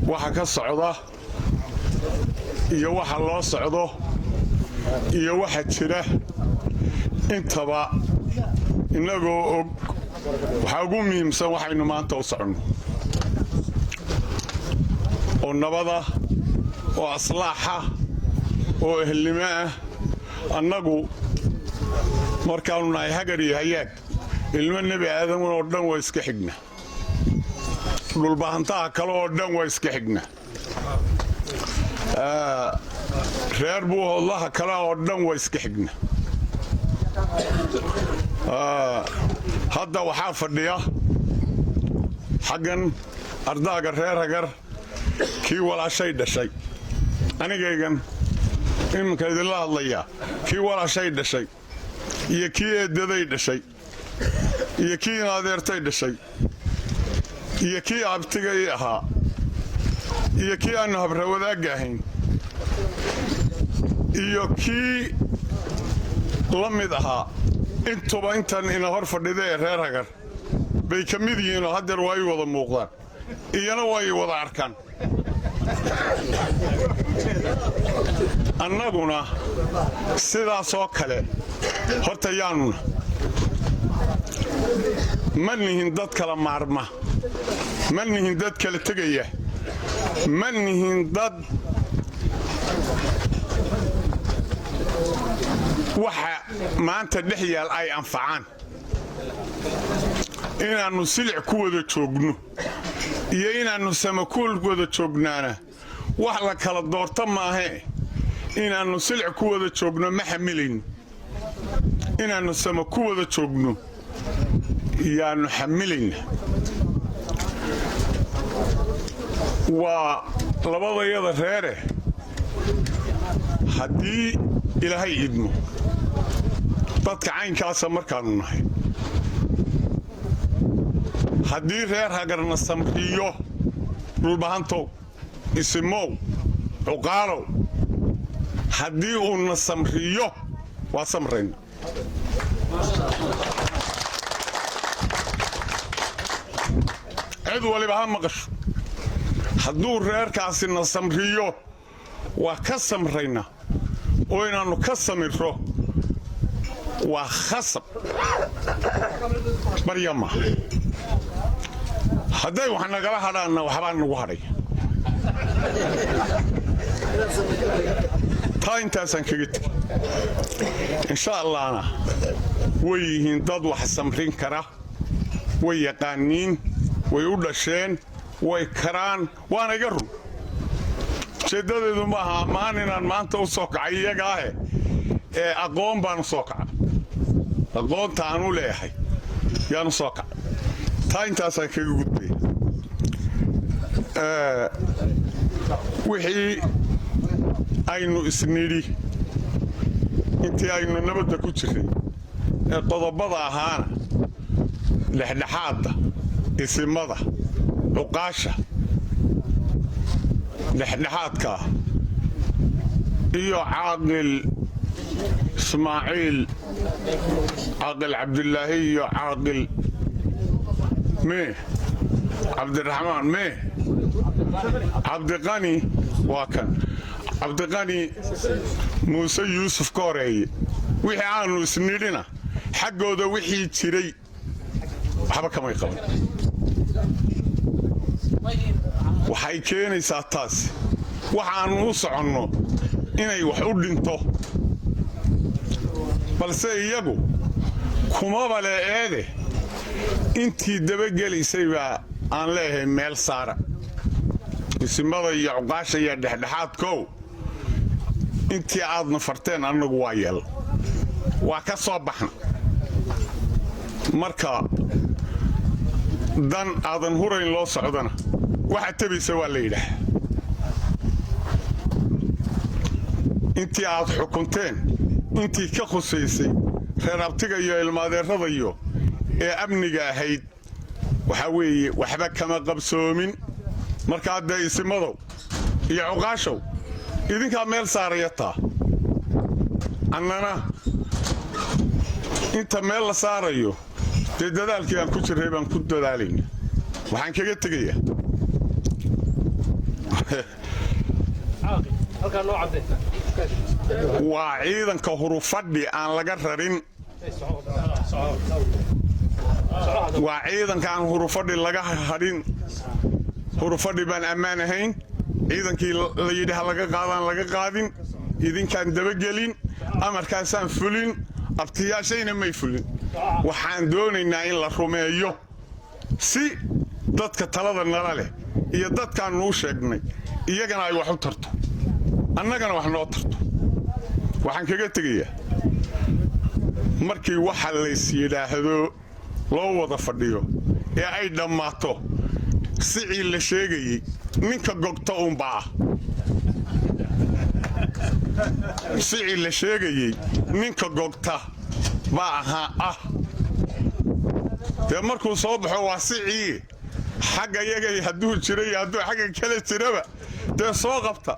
waxa ka socda iyo waxa loo socdo iyo waxa jira intaba inagoo og waxa ugu muhiimsan waxaynu maanta u socono oo nabada oo aslaaxa oo ehelnimo ah annagu markaanu nahay hagar iyo hayaag ilmo nebi aadan oo dhan waa iska xigna dhulbahantaha kale oo dhan waa iska xigna reer buuhoodlaha kale oo dhan waa iska xigna hadda waxaa fadhiya xaggan ardaaga reer hagar kii walaashay dhashay anigaygan iminka idinla hadlayaa kii walaashay dhashay iyo kii eedaday dhashay iyo kii adeertay dhashay iyo kii abtigay ahaa iyo kii aanu habrawadaagga ahayn iyo kii la mid ahaa intuba intan ina hor fadhida ee reer hagar bay ka mid yihiin oo haddeer waa ay wada muuqdaan iyana waa ay wada arkaan annaguna sidaasoo kale horta yaanuna ma nihin dad kala maarma ma nihin dad kala tegaya ma nihin dad waxa maanta dhex yaal ay anfacaan inaannu silic ku wada joogno iyo inaannu samakuul wada joognaana wax la kala doorta maahee inaannu silic ku wada joogno ma xamilayno inaannu sama ku wada joogno yaannu xamilayna waa labadayada reere haddii ilaahay idmo dadka caynkaasa markaannu nahay haddii reer hagarna samriyo dhulbahantow isimow cuqaalow haddii uuna samriyo waa samrayna cid waliba ha maqasho hadduu reerkaasina samriyo waa ka samrayna oo inaannu ka samirro waa khasab baryama hadday wax nagala hadhaanna waxbaa nagu hadhaya taa intaasaan kaga tegi insha allahna way yihiin dad wax samrin kara way yaqaaniin way u dhasheen way karaan waana iga run ujeeddadeedu maaha ammaan inaan maanta u soo kacay iyagaahe ee aqoon baanu soo kaca aqoonta aan u leeyahay yaanu soo kaca taa intaasaan kaga gudbaya wixii aynu isnidhi intii aynu nabadda ku jirray ee qodobada ahaana dhexdhexaadda isimada cuqaasha dhexdhexaadkaa iyo caaqil ismaaciil caaqil cabdilaahi iyo caaqil mee cabdiraxmaan mee cabdiqani waa kan cabdiqani muuse yuusuf ka horeeye wixii aanu isnidhina xaggooda wixii jiray waxba kamay qaban waxay keenaysaa taas waxaannu u soconno inay wax u dhinto balse iyagu kumaba le eede intii dabagelaysay baa aan leeyahay meel saara isimada iyo cuqaasha iyo dhexdhexaadkow intii aadna farteen annagu waa yeel waa ka soo baxna marka dan aadan hurayn loo socdana waxa tabaysa waa la yidhaah intii aad xukunteen intii ka khusaysay reer abtiga iyo ilmaadeerradayo ee amniga ahayd waxaa weeye waxba kama qabsoomin markaa dee isimadow iyo cuqaashow idinkaa meel saaraya taa annana inta meel la saarayo dee dadaalkii aan ku jirray baan ku dadaalayna waxaan kaga tegayaa waa ciidanka hurufadhi aan laga rarin waa ciidanka aan hurufadhi laga hadhin hurufadhi baan ammaan ahayn ciidankii la yidhi ha laga qaadaan laga qaadin idinkaan dabagelin amarkaasaan fulin abtiyaashayna may fulin waxaan doonaynaa in la rumeeyo si dadka talada nala leh iyo dadkaan nuu sheegnay iyagana ay wax u tarto annagana wax noo tarto waxaan kaga tegayaa markii waxa lays yidhaahdo loo wada fadhiyo ee ay dhammaato sicii la sheegayey ninka gogta uunbaa ah sicii la sheegayey ninka gogta baa ah dee markuu soo baxo waa sicii xagga yagay hadduu jiro iyo hadduu xagga kale jiraba dee soo qabta